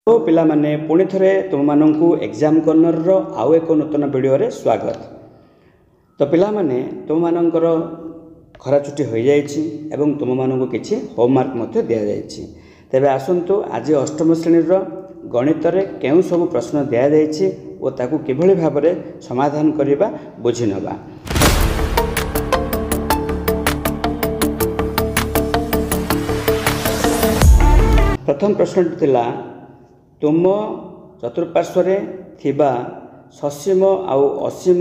तो पिला माने पुणी थरे तुम माननकु एग्जाम कर्नर रो आउ एक नूतन वीडियो रे स्वागत। तो पिला माने तुम मानकर खरा छुट्टी हो जाइछि एवं तुम माननकु किछि होमवर्क मते दिया जाइछि। तेबे आसंतु आज अष्टम श्रेणी रो गणित रे केउ सब प्रश्न दिया जाइछि ओ ताकू किभଳି भाबरे समाधान करिबा बुझि नबा। प्रथम प्रश्न थिला तुम चतुर्पार्श्व थिबा ससीम आउ असीम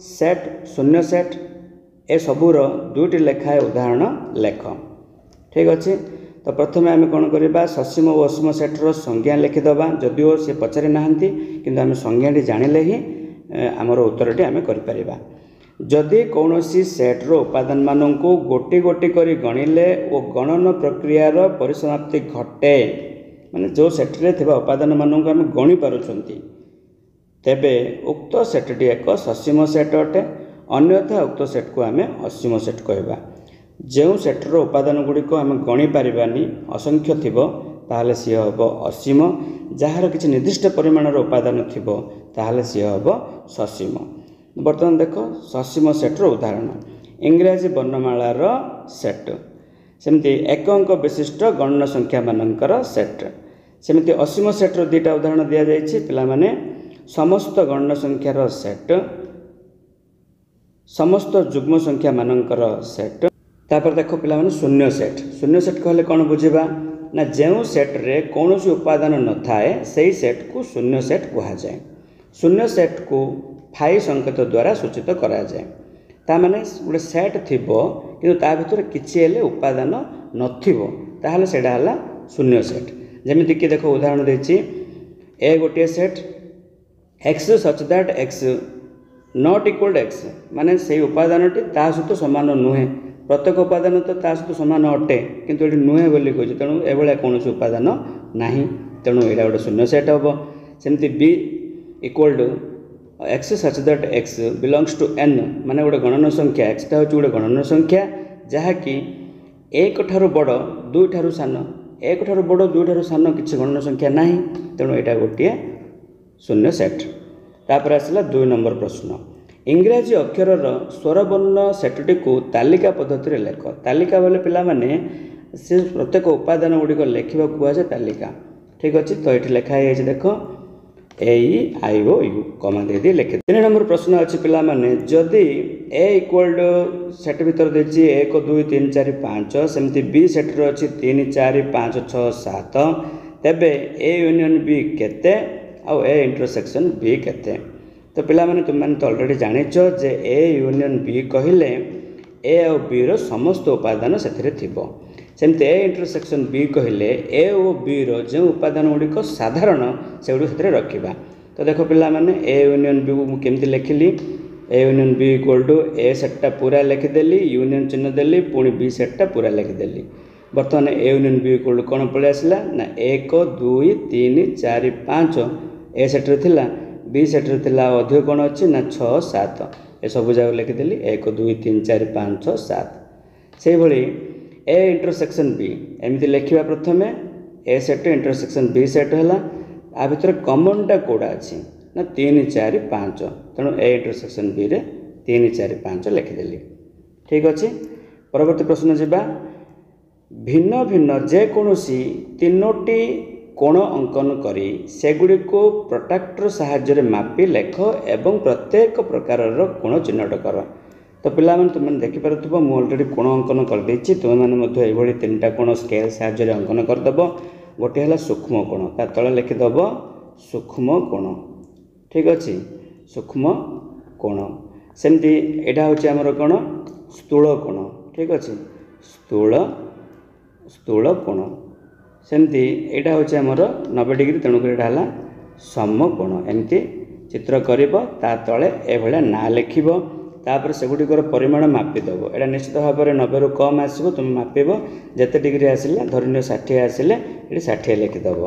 सेट शून्य सेट ए सबूर दुईटी लेखाए उदाहरण लेख। ठीक अच्छे। तो प्रथम आम कौन करवा ससीम और असीम सेट्र संज्ञा लिखिदबा जदिओ सी पचारि नाहांती किंतु आम संज्ञाटी जानिले ही आमर उत्तरटी आम करिपरिबा। जदि कौनसी सेट्र उपादान माननकु गोटी गोटी करी गणिले और गणन प्रक्रियार परिसमाप्ति घटे माने जो सेट्रे थिबा उपादान माननकु आम गणि पारुछंती तेबे उक्त सेटटी एक ससीम सेट अटे अन्यथा उक्त सेट को आम असीम सेट कहबा। जो सेट्र उपादान गुड़िक आम गणि पारिबानी असंख्य थिबो ताहले सी हबो असीम, जार किछि निर्दिष्ट परिमाणर उपादान थिबो ताहले सी हबो ससीम। बर्तमान देख ससीम सेट्र उदाहरण इंग्राजी वर्णमालार सेट, सेमती एक अंक विशिष्ट गणन संख्या मानकर सेट, सेमती असीम सेट्र दुईटा उदाहरण दि जाइछि। पिला माने समस्त गणन संख्यार सेट, समस्त जुग्म संख्या मानकर सेट। तापर देख पिला माने शून्य सेट। शून्य सेट कहले कौन बुझिबा ना जो सेट रे कौनसी उपादान न थाए सही सेट को शून्य सेट कहा जाए। शून्य सेट को फाई संकेत द्वारा सूचित करा जाए। ता माने गोटे सेट थिबो किंतु ता भितर किछि हेले उपादान नथिबो ताहले सेडा हला शून्य सेट। जेमिति कि देखो उदाहरण देछि ए गोटे set x such that x not equal x माने से उपादानटी ता सहित समान नुहे। प्रत्येक उपादान तो ता सहित समान अटे किंतु एठी नुहे बोली कहछि तेणु एभले कोनोसी उपादान नाही तेणु एडा गोटे शून्य सेट हबो। सेमति b equal to x such that x belongs to n माने गोटे गणन संख्या x टा होछि गोटे गणन संख्या जहाँकि एक ठारू बड़ दुई ठारू सान, एक ठारू बड़ दुई ठारू सान किछि गणन संख्या नाही तेणु एटा गोटे शून्य सेट। तापर आसला 2 नंबर प्रश्न इंग्राजी अक्षरर स्वरवर्ण सेटटी को तालिका पद्धति लेख। तालिका बोले पिला माने से प्रत्येक उपादान गुड़िक लेखा कहुए तालिका। ठीक अच्छे। तो ये लेखा है देख ए आई ओ यू कमा दे दी लिखे। 3 नंबर प्रश्न अच्छी पिला माने जदि ए इक्वल टू सेट भीतर देछि 1 2 3 4 5 सेमती बी सेटर अच्छी 3 4 5 6 7 तेबे ए यूनियन बी केते आउ ए इंटरसेक्शन बी केते। तो पिला माने तुम माने तो ऑलरेडी जानिछ जे ए यूनियन बी कहिले ए और बी रो समस्त उपादान सेथिरे थिबो। सेमते ए इंटरसेक्शन बी कहिले ए और बी रो जो उपादान गुड़िक साधारण से गुड़ी सेथिरे रखिबा। तो देखो पिला माने ए यूनियन बी को केमति लिखिली A union B equal to A सेटटा पूरा लिखिदेली यूनियन चिन्ह देली पुणी बी सेटटा पूरा लिखिदेली। बर्तमान A union B equal to कौन पळे आसला ना 1 2 3 4 5 ए सेटर थिला बी सेटर थिला अधिक कौन अच्छी ना 6 7 ए सब जगह लिखिदेली 1 2 3 4 5 6 7 से भली ए इंटरसेक्शन बी एमती लिखा। प्रथम ए सेट इंटरसेक्शन बी सेट है आ भर कमनटा कौड़ा अच्छी ना 3 4 5 तेणु ए इंटरसेक्शन बी रे 3 4 5 लिखिदेली। ठीक अच्छे। परवर्ती प्रश्न जावा भिन्न भिन्न जेकोसी 3टी कोण अंकन करी सेगुड़ी को प्रोट्राक्टर साहाय्य मापी लेख एवं प्रत्येक प्रकार कोण चिन्हट कर। तो पिला माने तुम देखिपार मु ऑलरेडी कोण अंकन कर देछि तुम माने ये 3टा कोण स्केल साहाय्य अंकन करदेव। गोटे है सूक्ष्म कोण ता तले लिखिदेव सूक्ष्म कोण। ठीक अच्छे। सूक्ष्म कोण सेमती एटा होछि हमर कोण स्थूल कोण। ठीक अच्छे। स्थूल कोण सेमती एटा होछि हमर 90 डिग्री तेणुक एटा हला समकोण। एमती चित्र करिवो ता तळे ए भले ना लिखिवो तापर सेगुडिकर परिमाण मापिदेव। एटा निश्चित भाव में 90 रु कम आसीबो तुम मापिबो जेते डिग्री आसिला धरिनियो 60 आसिले एटी 60 लिखिदेव।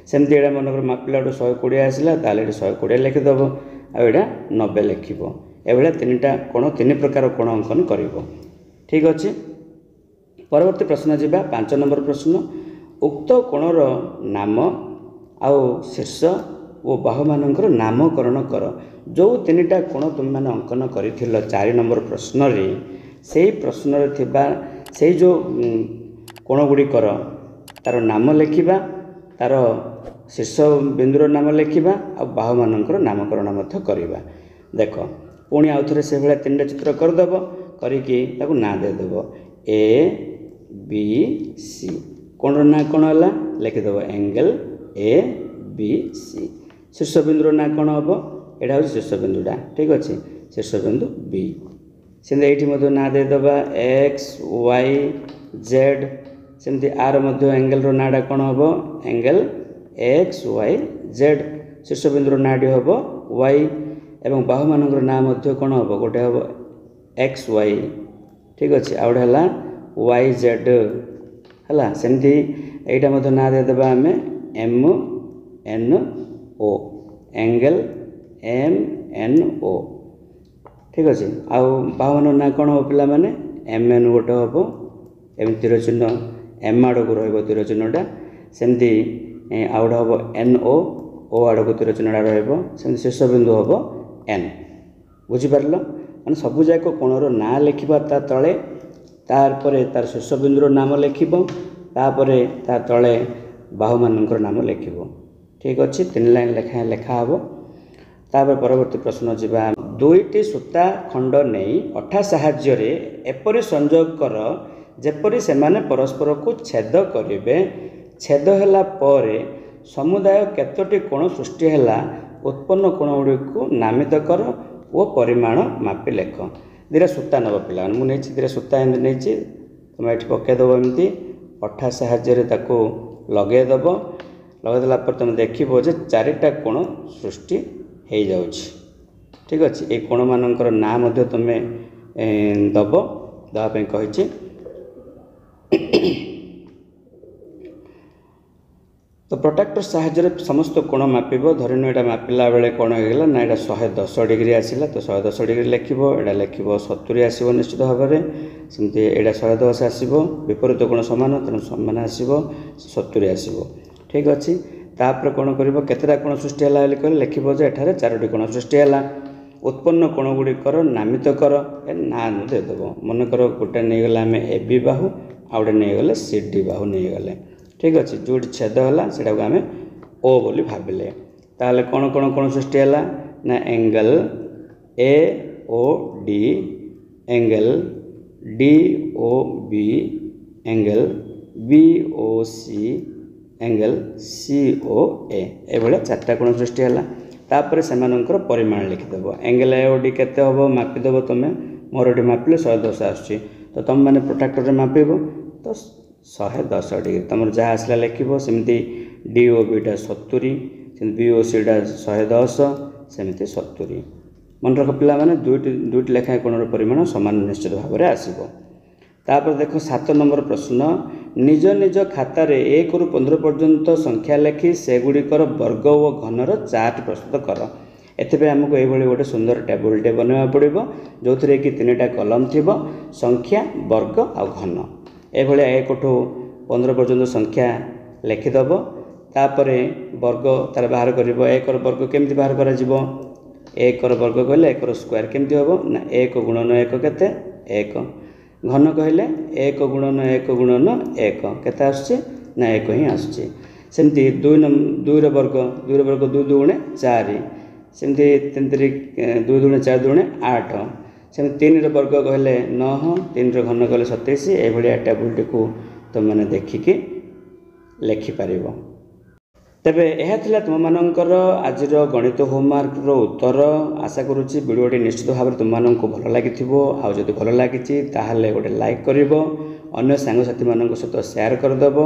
सेमती एटा मनकर मापिला 120 आसिला ताले 120 लिखिदेव आ एटा 90 लिखिवो। ए भले 3टा कोण 3 प्रकार कोण अंकन करिवो। ठीक अच्छे। परवर्ती प्रश्न जावा 5 नंबर प्रश्न उक्त कोणर नाम आउ शीर्ष ओ बाहुमानंकर नामकरण कर। जो तीनटा कोण तुम मैंने अंकन कर 4 नंबर प्रश्न रे से प्रश्न से जो कोण गुड़िकर तार नाम लिखा तार शीर्ष बिंदुर नाम लिखा आ बाहुमानंकर नामकरण करवा। देख पुणी आउ थे से भाया 3टा चित्र करदेव करिकी ना देदेव ए बी सी कोण ना कौन है लिखिदेव एंगल ए बी सी। शीर्ष बिंदुर ना कौन हम यहाँ हूँ शीर्ष बिंदुटा ठीक अच्छे शीर्ष बिंदु बी सेमती ये ना देदेवा एक्स वाई जेड सेमती आर एंगल नाटा कौन हम एंगल एक्स वाई जेड। शीर्ष बिंदुर नाटी हम वाई एवं बाहुमानंकर ना कौन हम गोटे हम एक्स वाई ठीक अच्छे आ गए है वाई जेड है। सेमती यहाँ ना देदेवा आम M N O angle M N O ठीक अच्छे आउ बाहुमान ना कौन हम पिला माने एम एन गोटे हम एम तीर चिन्ह एम आड़ को रही तीर चिन्हटा सेमती आउ गए हम एन ओ आड़ को तीर चिन्हटा रही शीर्ष बिंदु हम एन बुझीपार मैंने सबूक कोणर ना लिखा ता तले तार शीर्ष बिंदुर नाम लिखर ता तले बाहुमानंकर नाम लिख ठीक अच्छे 3 लाइन लेखा हम। तापर परवर्ती प्रश्न जावा 2टी सूता खंड नहीं अठा साहाय्य एपरि संयोग कर जेपरि सेमाने परस्पर को छेद करेंगे छेद होला परे समुदाय केतोटी कोण सृष्टि है उत्पन्न कोण गुड़ी को नामित कर वो परिमाण मापी लेख। 2टा सूता नब पिला मुझे 2टा सूता एमती नहीं तुम ये पकईदेव एमती अठा साहाय्य लगेदेव लगेदेला तुम देखो जे 4टा कोण सृष्टि हो जाऊँगी ठीक अच्छे ये कोण मानकर ना तुम्हें दब देवाई कही। तो प्रोट्राक्टर साहाय्य समस्त कोण मापिब धरन यहाँ मापिला बेले कौन होगा ना यहाँ 110 डिग्री आसला तो 110 डिग्री लिखब यहाँ लिख 70 आसो निश्चित भाव में सेमती यहाँ 110 आसो विपरीत कोण सामान तेणु सामान आसो 70 आसो ठीक अच्छे। तापर कौन कर केतटा कोण सृष्टि है लिखब जो एठारे 4टी कोण सृष्टि है उत्पन्न कोण गुड़िकर नामित कर ना देदेव मनकर गोटे नहीं गला आम ए बी बाहु आ गए नहीं गले सी डी बाहु नहीं गले ठीक अच्छे जो छेद है से आम ओ बोली भाविले ताहले कौन कौन कोण सृष्टि है ना angle A O D angle D O B angle B O C angle C O A भाया 4टा कोण सृष्टि है। तापर से परिमाण लिखिदेव एंगल ए ओ डी केते हम मापिदेव तुम्हें मोर ये मापिले 110 आसुची तो तुम मैंने प्रोट्राक्टर मापिब तो 110 डिग्री तुम जहाँ आसला लिखब सेमती D O beta 70 B O theta 110 सेमती 70 मन रख पिला माने दुईटी लेखाएं कोणर परिमाण समान निश्चित भाव में आसब। तापर देख 7 नंबर प्रश्न निज निज खातार 1 ରୁ 15 पर्यंत संख्या लिखि सेगुड़िकर वर्ग और घनर चार्ट प्रस्तुत कर। एथिपाई आमको ये गोटे सुंदर टेबुलटे बनवा पड़ो जो थी कि 3टा कलम थी संख्या वर्ग आ घन ये 1 ଠୁ 15 पर्यंत संख्या लिखिदेव तापर वर्ग तार बाहर कर 1 वर्ग केमती बाहर कर 1 वर्ग कहले 1 स्क्वायर केमती हम ना 1 गुणन 1 केते 1 घन कहले 1 गुणन 1 गुणन 1 केते आसुची ना 1 ही आसुची सेमती 2 वर्ग 2 वर्ग 2 दुणे 4 सेमती 3 2 दुणे 4 दुणे 8 सेमती 3 वर्ग कहले 9 3 घन कहले 27 ये भाया टेबुलटी को तुम मैंने देखिकी लिखिपर। तेबे यह थिला तुम मानकर आज गणित होमवर्क उत्तर आशा करुच्ची वीडियोटी निश्चित भाव में तुम मानक भल लगी आदि भल लगी गोटे लाइक कर अन्य सांगसाथी मान सहित शेयर करदेव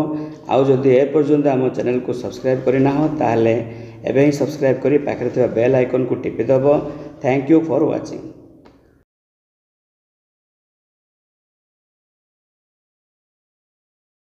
आदि एपर्यंत आम चैनल को सब्सक्राइब करना ताहले एवं ही सब्सक्राइब कर पाखे बेल आइकन को टिपिदेव। Thank you for watching.